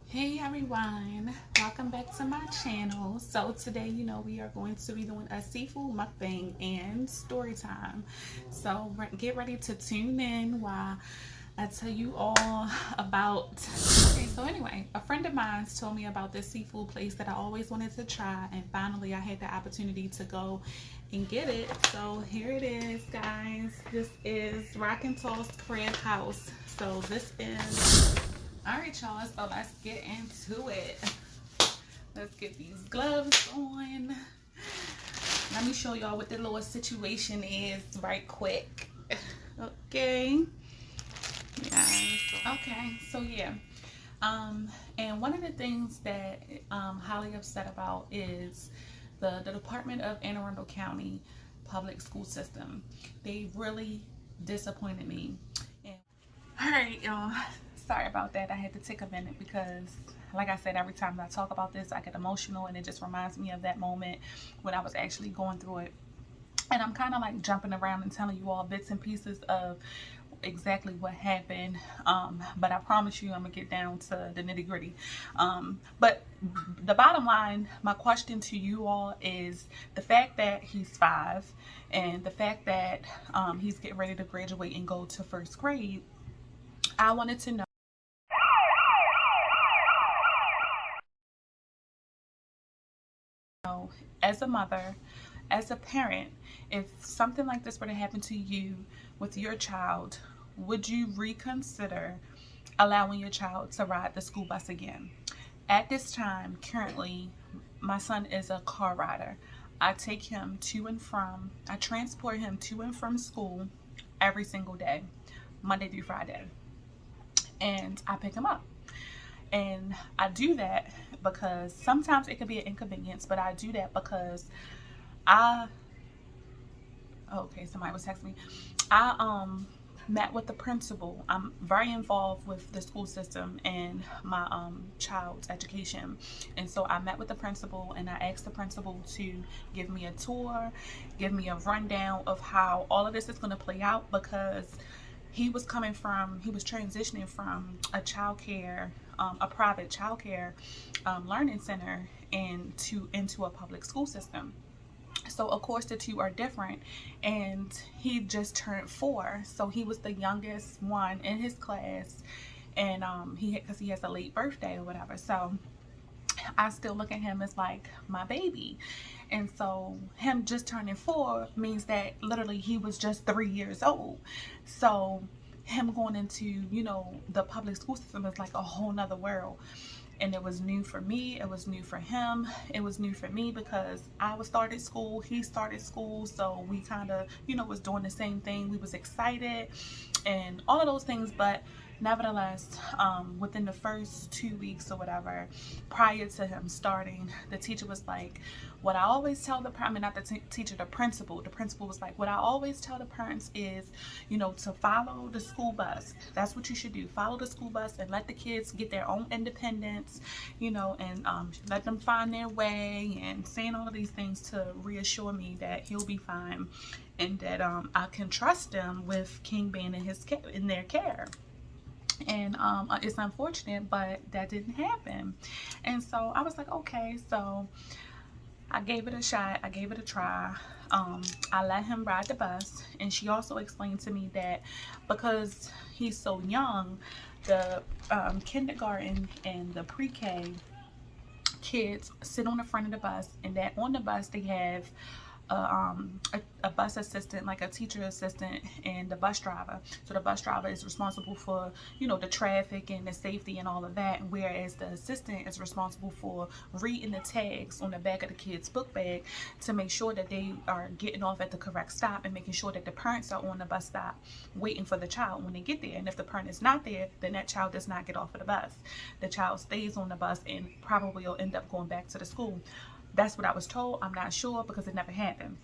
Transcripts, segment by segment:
Hey everyone, welcome back to my channel. So today, we are going to be doing a seafood mukbang and story time. So get ready to tune in while I tell you all about. Okay, so anyway, a friend of mine told me about this seafood place that I always wanted to try, and finally I had the opportunity to go and get it. So here it is, guys. This is Rock and Toss Crab House. So this is all right, y'all. So let's get into it. Let's get these gloves on. Let me show y'all what the little situation is right quick. Okay. Yeah. Okay. So yeah. And one of the things that I'm highly upset about is the Department of Anne Arundel County public school system. They really disappointed me. And all right, y'all. Sorry about that. I had to take a minute because, like I said, every time I talk about this, I get emotional and it just reminds me of that moment when I was actually going through it. And I'm kind of like jumping around and telling you all bits and pieces of exactly what happened. But I promise you, I'm going to get down to the nitty gritty. But the bottom line, my question to you all is the fact that he's 5 and the fact that he's getting ready to graduate and go to first grade. I wanted to know, as a mother, as a parent, if something like this were to happen to you with your child, would you reconsider allowing your child to ride the school bus again? At this time, currently, my son is a car rider. I take him to and from, I transport him to and from school every single day, Monday through Friday. And I pick him up. And I do that because sometimes it could be an inconvenience, but I do that because I okay, somebody was texting me. I met with the principal. I'm very involved with the school system and my child's education. And so I met with the principal and I asked the principal to give me a tour, give me a rundown of how all of this is going to play out, because he was transitioning from a a private child care learning center into a public school system. So of course the two are different, and he just turned 4, so he was the youngest one in his class, and because he has a late birthday or whatever. So I still look at him as like my baby. And so him just turning 4 means that literally he was just 3 years old. So him going into, the public school system is like a whole nother world. And it was new for me, it was new for him, it was new for me because I was started school, he started school, so we kind of, was doing the same thing. We was excited and all of those things, but nevertheless, within the first 2 weeks or whatever, prior to him starting, the teacher was like, what I always tell not the teacher, the principal was like, what I always tell the parents is, to follow the school bus. That's what you should do. Follow the school bus and let the kids get their own independence, and let them find their way, and saying all of these things to reassure me that he'll be fine and that I can trust them with King being in their care. And it's unfortunate, but that didn't happen. And so I was like, okay. So I gave it a shot, I gave it a try. I let him ride the bus, and she also explained to me that because he's so young, the kindergarten and the pre-K kids sit on the front of the bus, and that on the bus they have a bus assistant, like a teacher assistant, and the bus driver. So the bus driver is responsible for, the traffic and the safety and all of that, whereas the assistant is responsible for reading the tags on the back of the kid's book bag to make sure that they are getting off at the correct stop and making sure that the parents are on the bus stop waiting for the child when they get there. And if the parent is not there, then that child does not get off of the bus. The child stays on the bus and probably will end up going back to the school. That's what I was told. I'm not sure because it never happened.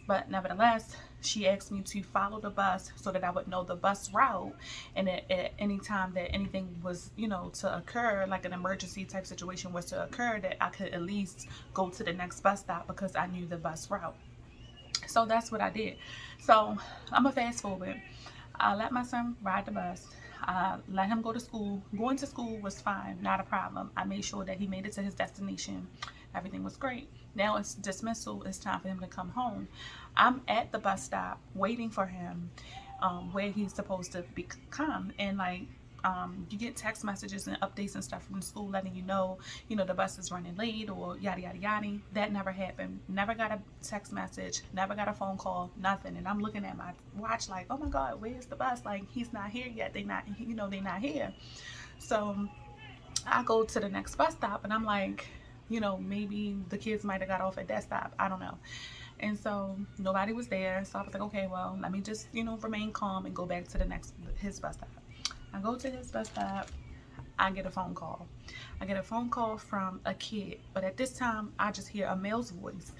But nevertheless, she asked me to follow the bus so that I would know the bus route. And at any time that anything was, to occur, like an emergency type situation was to occur, that I could at least go to the next bus stop because I knew the bus route. So that's what I did. So I'm going to fast forward. I let my son ride the bus. I let him go to school. Going to school was fine, not a problem. I made sure that he made it to his destination. Everything was great. Now it's dismissal. It's time for him to come home. I'm at the bus stop waiting for him, where he's supposed to come. And like, you get text messages and updates and stuff from the school letting you know, the bus is running late or yada yada yada. That never happened. Never got a text message, never got a phone call, nothing. And I'm looking at my watch like, oh my God, where's the bus? Like, he's not here yet. They not here. So I go to the next bus stop and I'm like, you know, maybe the kids might have got off at that stop. I don't know. And so nobody was there. So I was like, okay, well, let me just, you know, remain calm and go back to his bus stop. I go to his bus stop. I get a phone call. I get a phone call from a kid, but at this time I just hear a male's voice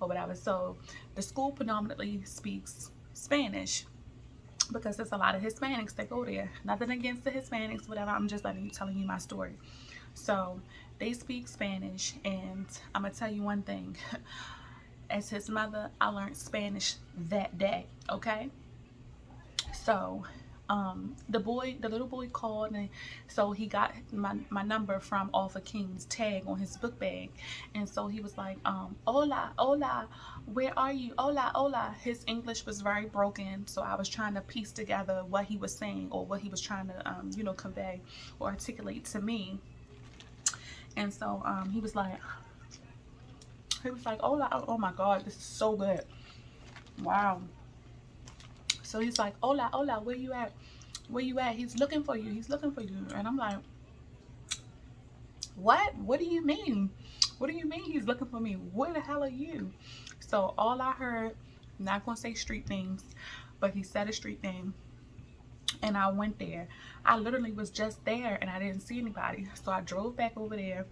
or whatever. So the school predominantly speaks Spanish because there's a lot of Hispanics that go there. Nothing against the Hispanics, whatever. I'm just telling you my story. So they speak Spanish, and I'm gonna tell you one thing. As his mother, I learned Spanish that day. Okay. So the little boy called, and so he got my number from Arthur King's tag on his book bag. And so he was like, hola, hola, where are you? Hola, hola. His English was very broken, so I was trying to piece together what he was saying or what he was trying to you know, convey or articulate to me. And so he was like, hola. Oh my God, this is so good. Wow. So he's like, hola, hola, where you at? Where you at? He's looking for you. He's looking for you. And I'm like, what? What do you mean? What do you mean he's looking for me? Where the hell are you? So all I heard, I'm not going to say street names, but he said a street name. And I went there. I literally was just there and I didn't see anybody. So I drove back over there.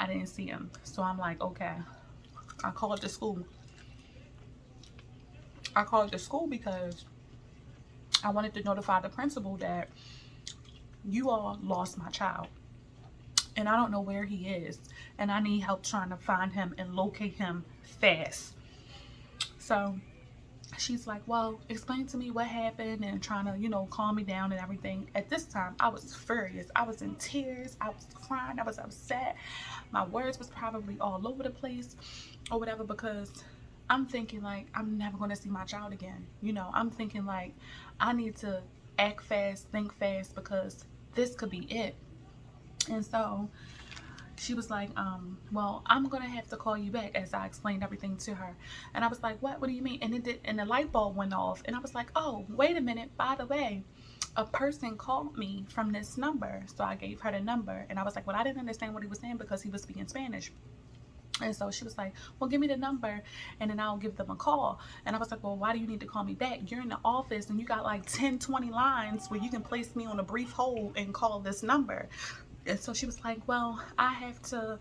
I didn't see him. So I'm like, okay. I called the school. I called the school because I wanted to notify the principal that you all lost my child and I don't know where he is, and I need help trying to find him and locate him fast. So she's like, well, explain to me what happened, and trying to, you know, calm me down and everything. At this time I was furious. I was in tears. I was crying. I was upset. My words was probably all over the place or whatever, because I'm thinking like, I'm never going to see my child again. You know, I'm thinking like, I need to act fast, think fast, because this could be it. And so she was like, well, I'm going to have to call you back, as I explained everything to her. And I was like, what do you mean? And it did, and the light bulb went off. And I was like, oh, wait a minute. By the way, a person called me from this number. So I gave her the number. And I was like, well, I didn't understand what he was saying because he was speaking Spanish. And so she was like, well, give me the number and then I'll give them a call. And I was like, well, why do you need to call me back? You're in the office and you got like 10, 20 lines where you can place me on a brief hold and call this number. And so she was like, well, I have to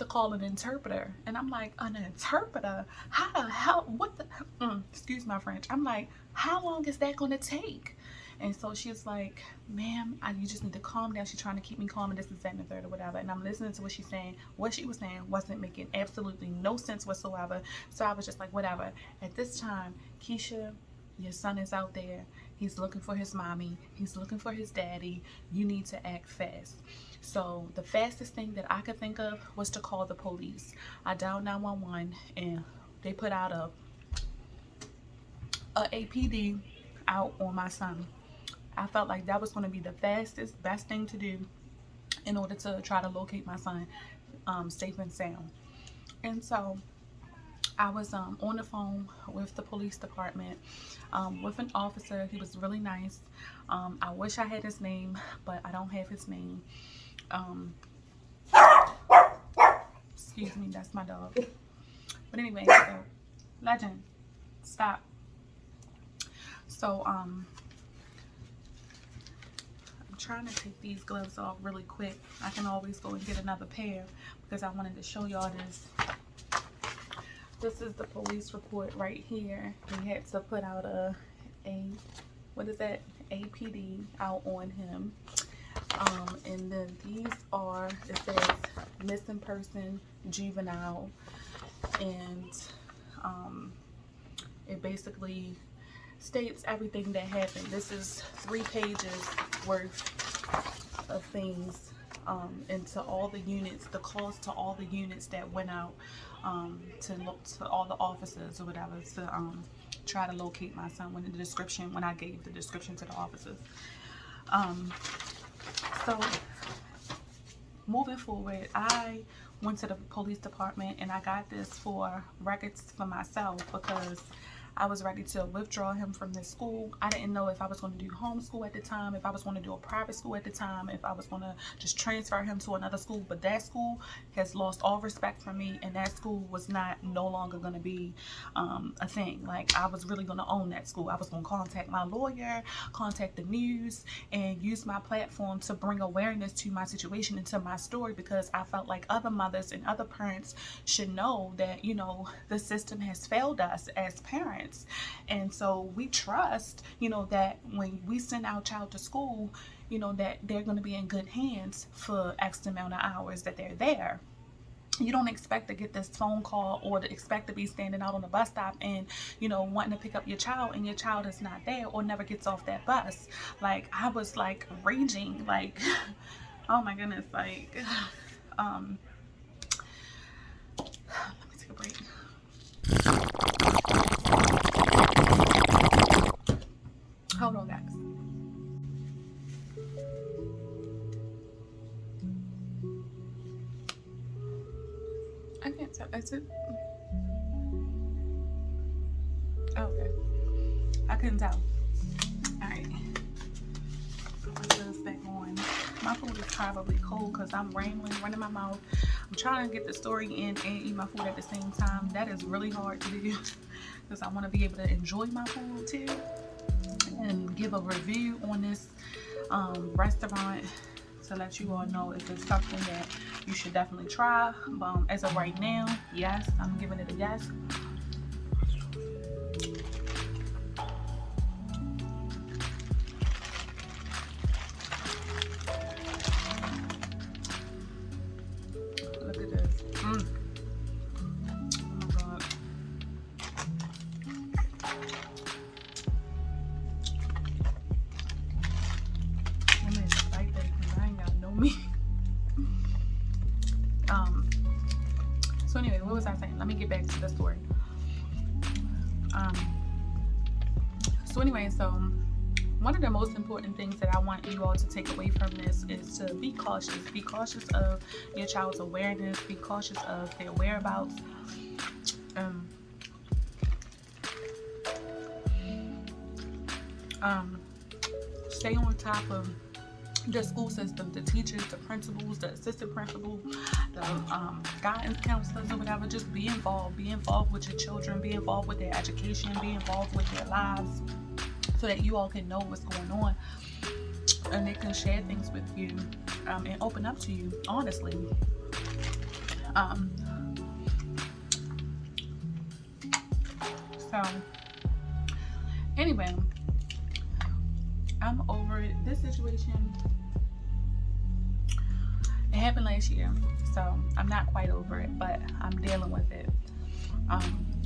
call an interpreter. And I'm like, an interpreter? How the hell? What the? Excuse my French. I'm like, how long is that going to take? And so she's like, ma'am, you just need to calm down. She's trying to keep me calm, and this is that and the third or whatever. And I'm listening to what she's saying. What she was saying wasn't making absolutely no sense whatsoever. So I was just like, whatever. At this time, Keisha, your son is out there. He's looking for his mommy. He's looking for his daddy. You need to act fast. So the fastest thing that I could think of was to call the police. I dialed 911 and they put out a APD out on my son. I felt like that was going to be the fastest, best thing to do in order to try to locate my son safe and sound. And so I was on the phone with the police department with an officer. He was really nice. I wish I had his name, but I don't have his name. Excuse me, that's my dog. But anyway, so, Legend, stop. So I'm trying to take these gloves off really quick. I can always go and get another pair because I wanted to show y'all this. This is the police report right here. They had to put out a what is that, APD out on him. And then these are, it says missing person, juvenile, and it basically states everything that happened. This is 3 pages worth of things into all the units, the calls to all the units that went out to look to all the officers or whatever to try to locate my son when I gave the description to the officers. So moving forward, I went to the police department and I got this for records for myself because I was ready to withdraw him from this school. I didn't know if I was going to do homeschool at the time, if I was going to do a private school at the time, if I was going to just transfer him to another school. But that school has lost all respect for me, and that school was no longer going to be a thing. Like, I was really going to own that school. I was going to contact my lawyer, contact the news, and use my platform to bring awareness to my situation and to my story, because I felt like other mothers and other parents should know that, you know, the system has failed us as parents. And so we trust, you know, that when we send our child to school, you know, that they're going to be in good hands for X amount of hours that they're there. You don't expect to get this phone call or to expect to be standing out on the bus stop and, you know, wanting to pick up your child and your child is not there or never gets off that bus. Like, I was like raging, like, oh my goodness, like, let me take a break. Hold on, guys. I can't tell. Is it? Oh, okay. I couldn't tell. Alright. Put this back on. My food is probably cold because I'm rambling, running my mouth. I'm trying to get the story in and eat my food at the same time. That is really hard to do because I want to be able to enjoy my food too and give a review on this restaurant to let you all know if it's something that you should definitely try. As of right now, yes, I'm giving it a yes. Look at this. Oh my God. Let me like that because I ain't got no meat. So anyway, what was I saying? Let me get back to the story. So one of the most important things that I want you all to take away from this is to be cautious. Be cautious of your child's awareness. Be cautious of their whereabouts. Stay on top of the school system, the teachers, the principals, the assistant principal, the guidance counselors or whatever. Just be involved. Be involved with your children. Be involved with their education. Be involved with their lives so that you all can know what's going on and they can share things with you and open up to you honestly. So anyway, I'm over it. This situation, it happened last year, so I'm not quite over it, but I'm dealing with it. I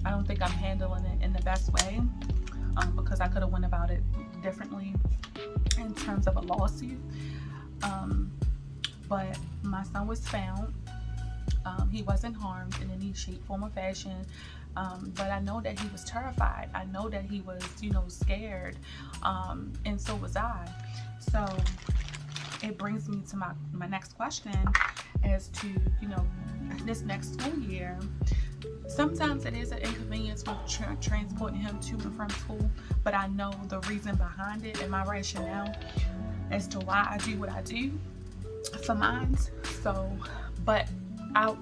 don't think I'm handling it in the best way because I could have went about it differently in terms of a lawsuit. But my son was found. He wasn't harmed in any shape, form, or fashion. But I know that he was terrified. I know that he was, you know, scared. And so was I. So it brings me to my next question as to, you know, this next school year. Sometimes it is an inconvenience with transporting him to and from school, but I know the reason behind it and my rationale as to why I do what I do for mine. So, but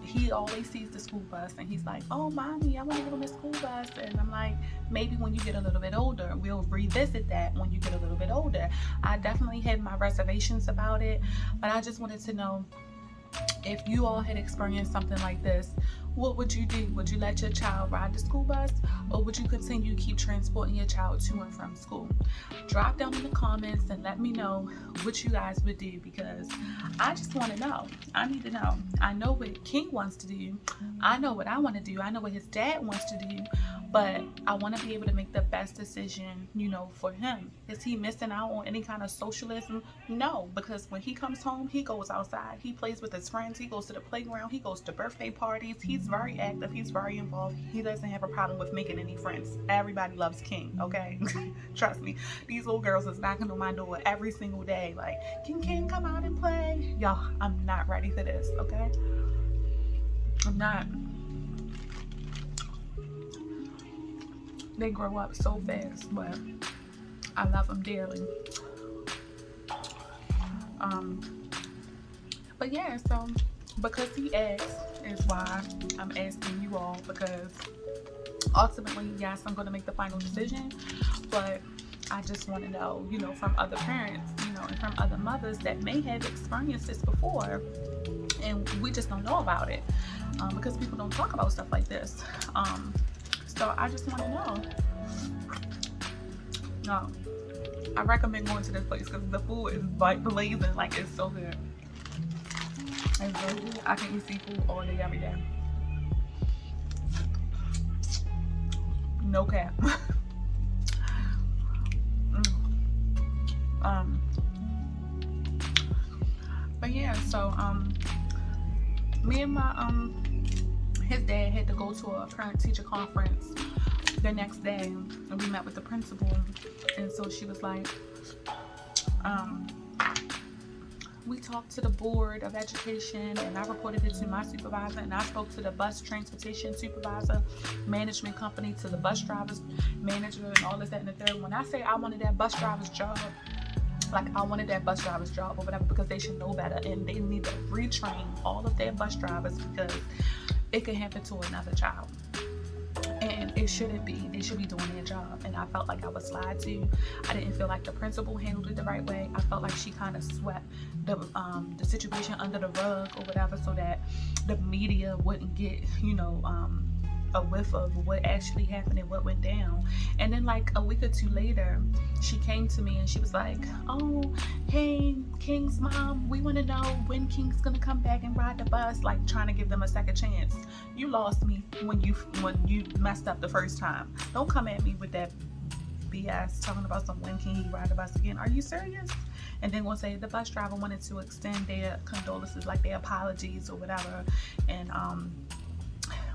he always sees the school bus and he's like, oh mommy, I want to get on the school bus. And I'm like, maybe when you get a little bit older, we'll revisit that when you get a little bit older. I definitely had my reservations about it, but I just wanted to know if you all had experienced something like this. What would you do? Would you let your child ride the school bus, or would you continue to keep transporting your child to and from school? Drop down in the comments and let me know what you guys would do, because I just want to know. I need to know. I know what King wants to do. I know what I want to do. I know what his dad wants to do. but I want to be able to make the best decision, you know, for him. Is he missing out on any kind of socialism? No, because when he comes home, he goes outside, he plays with his friends, he goes to the playground, he goes to birthday parties, he's very active, he's very involved. He doesn't have a problem with making any friends. Everybody loves King, okay? Trust me, these little girls is knocking on my door every single day like, can King come out and play? Y'all, I'm not ready for this, okay? I'm not. They grow up so fast, but I love them dearly. But yeah, so because he asked is why I'm asking you all, because ultimately, yes, I'm going to make the final decision, but I just want to know, you know, from other parents, you know, and from other mothers that may have experienced this before, and we just don't know about it, because people don't talk about stuff like this. So I just want to know. No, I recommend going to this place because the food is like blazing, like it's so good. It's so good. I can eat seafood all day, every day. No cap. But yeah, so me and my his dad had to go to a parent teacher conference the next day, and we met with the principal, and so she was like, we talked to the board of education, and I reported it to my supervisor, and I spoke to the bus transportation supervisor, management company, to the bus driver's manager, and all this, that, and the third. When I say I wanted that bus driver's job, like I wanted that bus driver's job or whatever, because they should know better, and they need to retrain all of their bus drivers, because it could happen to another child, and it shouldn't be. They should be doing their job. And I felt like I was lied to. I didn't feel like the principal handled it the right way. I felt like she kind of swept the situation under the rug or whatever, so that the media wouldn't get, you know, a whiff of what actually happened and what went down. And then like a week or two later, she came to me and she was like, oh, hey, King's mom, we want to know when King's gonna come back and ride the bus, like trying to give them a second chance. You lost me when you messed up the first time. Don't come at me with that BS talking about some when can he ride the bus again. Are you serious? And then we'll say the bus driver wanted to extend their condolences, like their apologies or whatever, and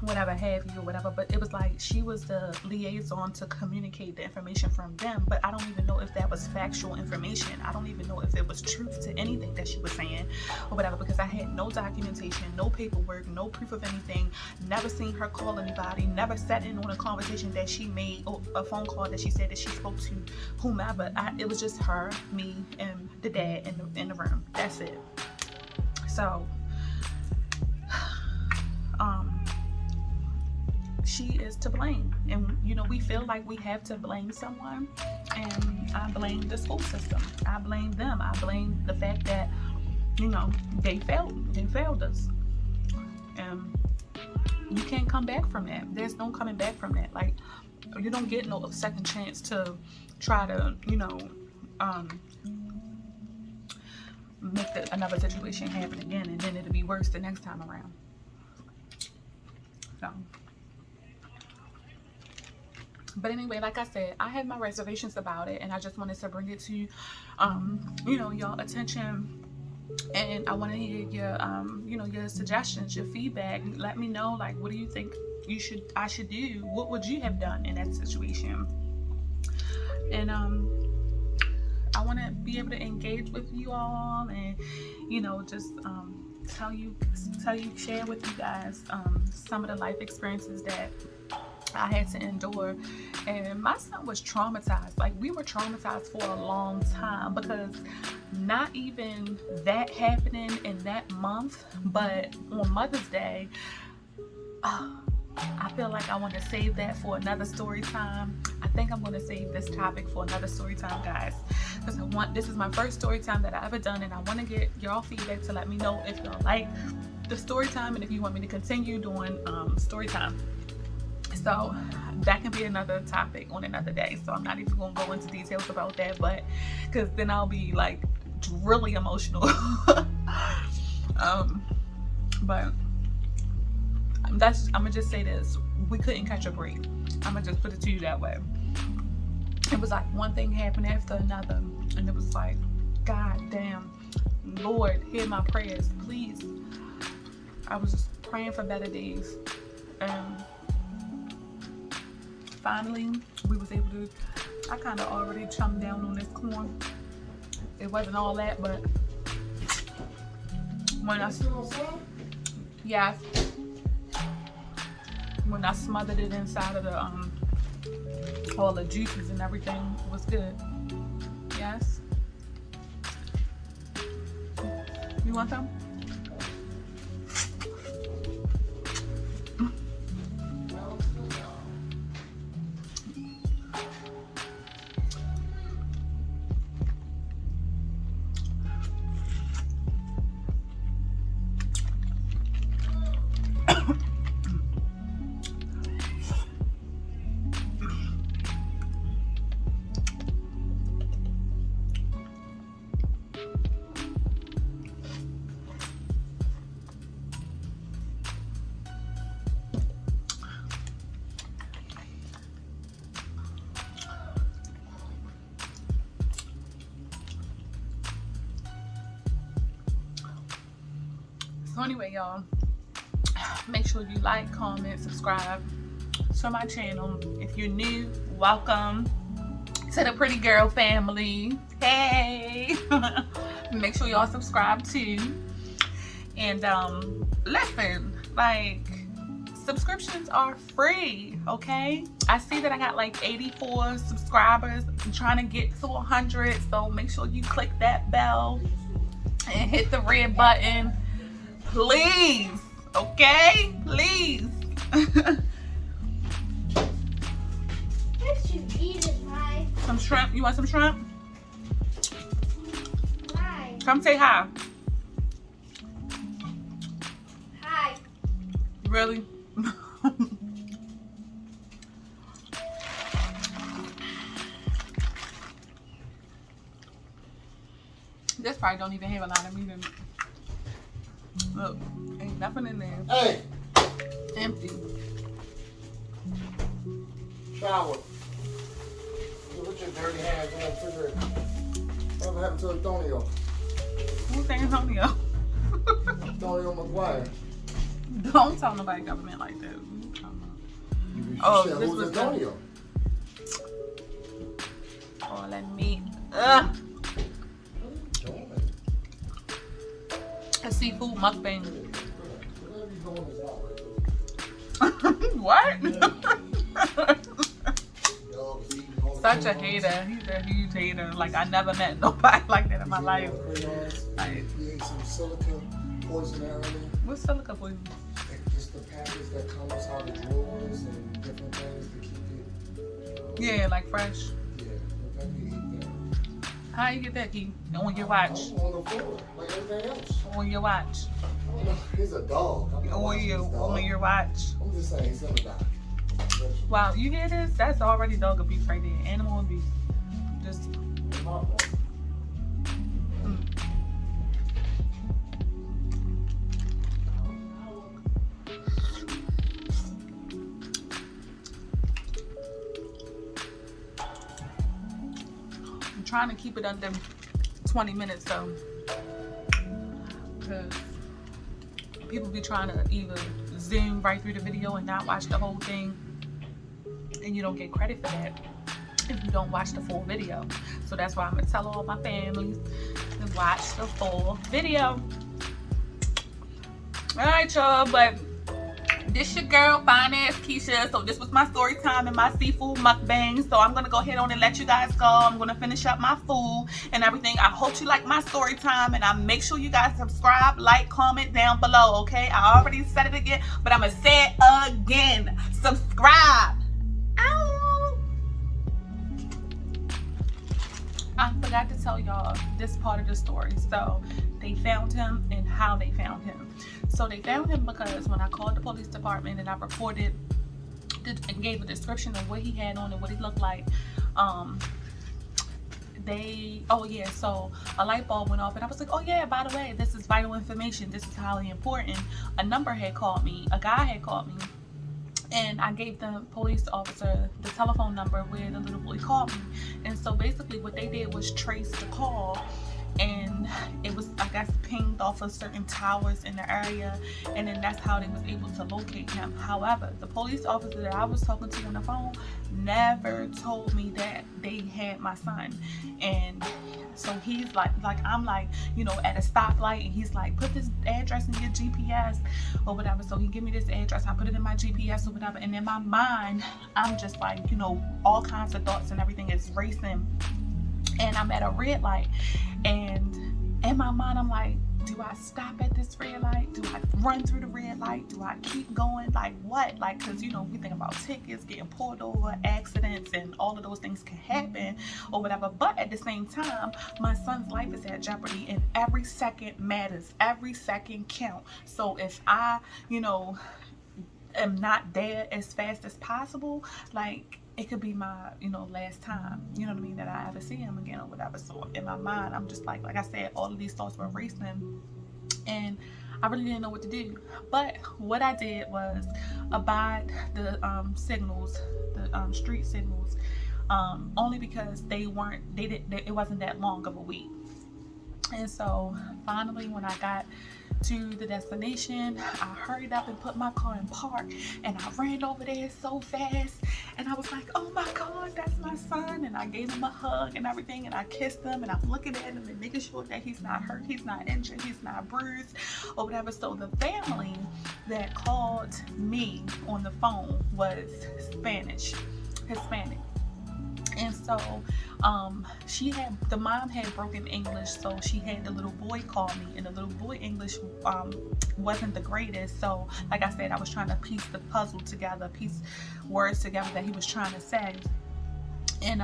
whatever have you or whatever, but it was like she was the liaison to communicate the information from them, but I don't even know if that was factual information. I don't even know if it was truth to anything that she was saying or whatever, because I had no documentation, no paperwork, no proof of anything, never seen her call anybody, never sat in on a conversation that she made, or a phone call that she said that she spoke to whomever. It was just her, me, and the dad in the room. That's it. So she is to blame, and you know, we feel like we have to blame someone, and I blame the school system. I blame them. I blame the fact that, you know, they failed us, and you can't come back from that. There's no coming back from that. Like, you don't get no second chance to try to, you know, make another situation happen again, and then it'll be worse the next time around. So, but anyway, like I said, I had my reservations about it, and I just wanted to bring it to, you know, y'all attention. And I want to hear your, you know, your suggestions, your feedback. Let me know, like, what do you think I should do? What would you have done in that situation? And I want to be able to engage with you all, and you know, just share with you guys some of the life experiences that I had to endure. And my son was traumatized. Like, we were traumatized for a long time, because not even that happening in that month, but on Mother's Day, I feel like I want to save that for another story time. I think I'm going to save this topic for another story time, guys, because this is my first story time that I ever done, and I want to get y'all feedback to let me know if y'all like the story time and if you want me to continue doing story time. So that can be another topic on another day. So I'm not even going to go into details about that, but because then I'll be like really emotional. But I'm gonna just say this: we couldn't catch a break. I'm gonna just put it to you that way. It was like one thing happened after another, and it was like, God damn, Lord, hear my prayers, please. I was just praying for better days. And finally, we was able to, I kind of already chummed down on this corn. It wasn't all that, but when I, yeah, when I smothered it inside of the, all the juices and everything, was good. Yes. You want some? So anyway, y'all, make sure you like, comment, subscribe to my channel. If you're new, welcome to the Pretty Girl family. Hey. Make sure y'all subscribe too. And listen, like, subscriptions are free, okay? I see that I got like 84 subscribers. I'm trying to get to 100, so make sure you click that bell and hit the red button, please. Okay, please. Some shrimp. You want some shrimp? Hi. Come say hi. Hi. Really? This probably don't even have a lot of meat in it. Look, ain't nothing in there. Hey! Empty. Shower. Put your dirty hands in the refrigerator. Whatever happened to Antonio? Who's Antonio? Antonio McGuire. Don't tell nobody government like that. You Oh, said, this who's was Antonio? All that meat. Ugh. A seafood mukbang. Whatever you doing is not What? right. Such a hater. He's a huge hater. Like, I never met nobody like that in my life. Like, You ate some silica poison earlier. what's silica poison? Just the package that comes out of drawers and different things to keep it. Yeah, like fresh. Yeah, let me eat that. How you get that, Key? On your watch. On the floor, like everything else. On your watch. I don't know. He's a dog. I'm not watching this dog. On your watch. I'm just saying he's gonna die. Wow, you hear this? That's already dog abuse right there. Animal abuse. Just. I'm trying to keep it under 20 minutes though. Because people be trying to either zoom right through the video and not watch the whole thing, and you don't get credit for that if you don't watch the full video. So that's why I'm gonna tell all my families to watch the full video. All right, y'all, but this your girl, Fine Ass Keisha. So this was my story time and my seafood mukbang. So I'm gonna go ahead on and let you guys go. I'm gonna finish up my food and everything. I hope you like my story time, and I make sure you guys subscribe, like, comment down below, okay? I already said it again, but I'm gonna say it again. Subscribe. Ow. I forgot to tell y'all this part of the story. So they found him and how they found him. So they found him because when I called the police department and I reported and gave a description of what he had on and what he looked like, so a light bulb went off and I was like, oh yeah, by the way, this is vital information. This is highly important. A number had called me. A guy had called me And I gave the police officer the telephone number where the little boy called me. And so basically what they did was trace the call, and it was, I guess, pinged off of certain towers in the area, and then that's how they was able to locate him. However, the police officer that I was talking to on the phone never told me that they had my son. And so he's like I'm like, you know, at a stoplight, and he's like, put this address in your GPS or whatever. So he give me this address, I put it in my GPS or whatever, and in my mind I'm just like, you know, all kinds of thoughts and everything is racing, and I'm at a red light, and in my mind I'm like, do I stop at this red light? Do I run through the red light? Do I keep going? Like what? Like, because, you know, we think about tickets, getting pulled over, accidents, and all of those things can happen or whatever. But at the same time, my son's life is at jeopardy, and every second matters. Every second counts. So if I, you know, am not there as fast as possible, like, it could be my, you know, last time, you know what I mean, that I ever see him again or whatever. So in my mind, I'm just like I said, all of these thoughts were racing, and I really didn't know what to do. But what I did was abide the signals, the street signals, only because it wasn't that long of a wait. And so finally, when I got to the destination, I hurried up and put my car in park, and I ran over there so fast, and I was like, oh my God, that's my son. And I gave him a hug and everything, and I kissed him, and I'm looking at him and making sure that he's not hurt, he's not injured, he's not bruised or whatever. So the family that called me on the phone was Hispanic. And so the mom had broken English, so she had the little boy call me, and the little boy English wasn't the greatest. So like I said, I was trying to piece the puzzle together, piece words together that he was trying to say. And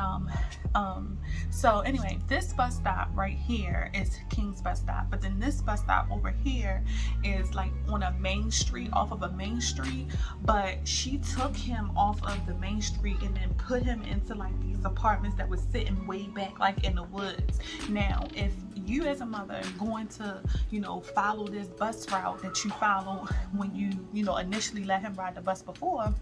so anyway, this bus stop right here is King's bus stop, but then this bus stop over here is like on a main street, off of a main street. But she took him off of the main street and then put him into like these apartments that was sitting way back, like in the woods. Now, if you as a mother going to, you know, follow this bus route that you follow when you know, initially let him ride the bus before,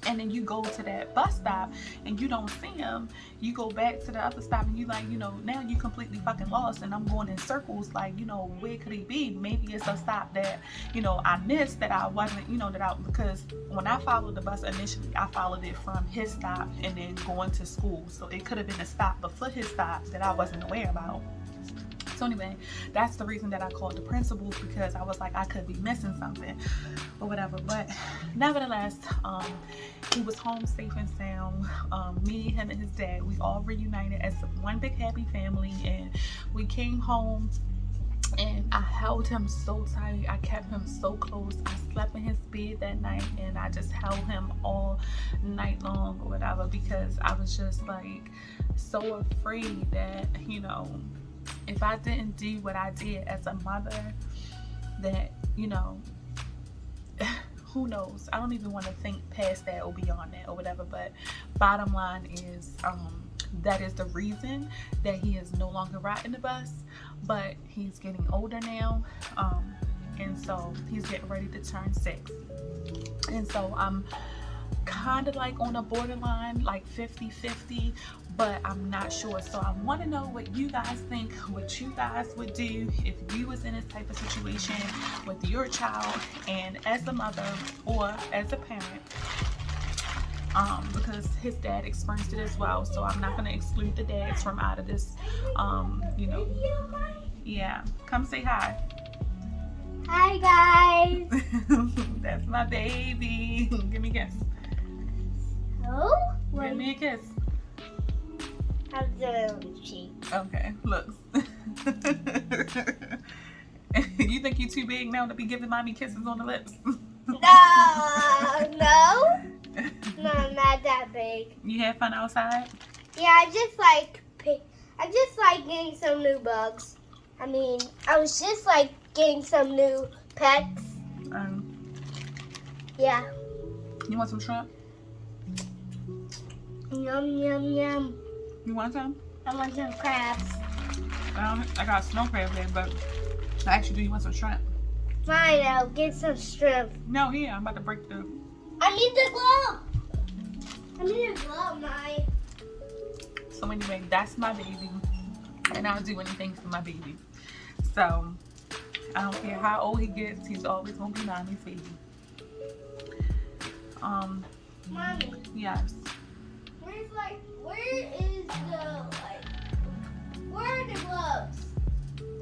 and then you go to that bus stop and you don't see him, you go back to the other stop, and you like, you know, now you completely fucking lost, and I'm going in circles, like, you know, where could he be? Maybe it's a stop that, you know, I missed, that I wasn't, you know, because when I followed the bus initially, I followed it from his stop and then going to school, so it could have been a stop before his stop that I wasn't aware about. So anyway, that's the reason that I called the principal, because I was like, I could be missing something or whatever. But nevertheless, he was home safe and sound. Me, him, and his dad, we all reunited as one big happy family, and we came home, and I held him so tight. I kept him so close. I slept in his bed that night, and I just held him all night long or whatever, because I was just like so afraid that, you know, if I didn't do what I did as a mother, that, you know, who knows? I don't even want to think past that or beyond that or whatever. But bottom line is, that is the reason that he is no longer riding the bus. But he's getting older now, and so he's getting ready to turn 6. And so I'm kind of like on a borderline, like 50-50, but I'm not sure. So I want to know what you guys think, what you guys would do if you was in this type of situation with your child, and as a mother or as a parent, because his dad experienced it as well. So I'm not going to exclude the dads from out of this, you know. Yeah, come say hi. Hi guys. That's my baby. Give me a kiss. Oh, Give me a kiss. I'm doing on the cheek. Okay, look. You think you too big now to be giving mommy kisses on the lips? No, I'm not that big. You had fun outside? Yeah, I just like getting some new bugs. I mean, I was just like getting some new pets. Yeah. You want some shrimp? Yum, yum, yum. You want some? I want some crabs. I got snow crab there, but I actually do. You want some shrimp? Fine, I'll get some shrimp. No, here, I'm about to break the I need the glove. I need a glove, my. So anyway, that's my baby. And I'll do anything for my baby. So, I don't care how old he gets, he's always gonna be mommy's baby. Mommy, Yes. where is where are the gloves?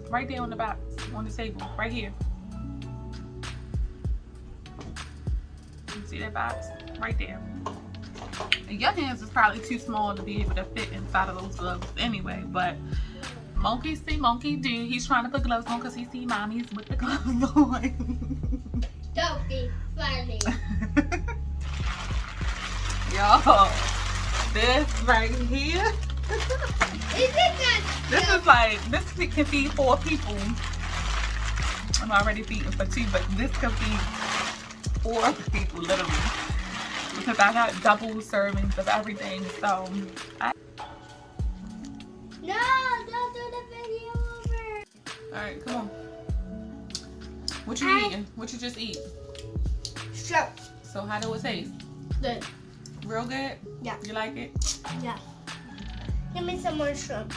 Right there on the box, on the table, right here. You see that box? Right there. And your hands is probably too small to be able to fit inside of those gloves anyway, but monkey see, monkey do. He's trying to put gloves on because he see mommies with the gloves on. Don't be funny. Y'all, this right here. This is like, this can feed 4 people. I'm already feeding for 2, but this can feed 4 people, literally. Because I got double servings of everything, so. No, don't do the video over. Alright, come on. What you eating? What you just eat? Sure. So how do it taste? Good. Real good? Yeah. You like it? Yeah. Give me some more shrimp.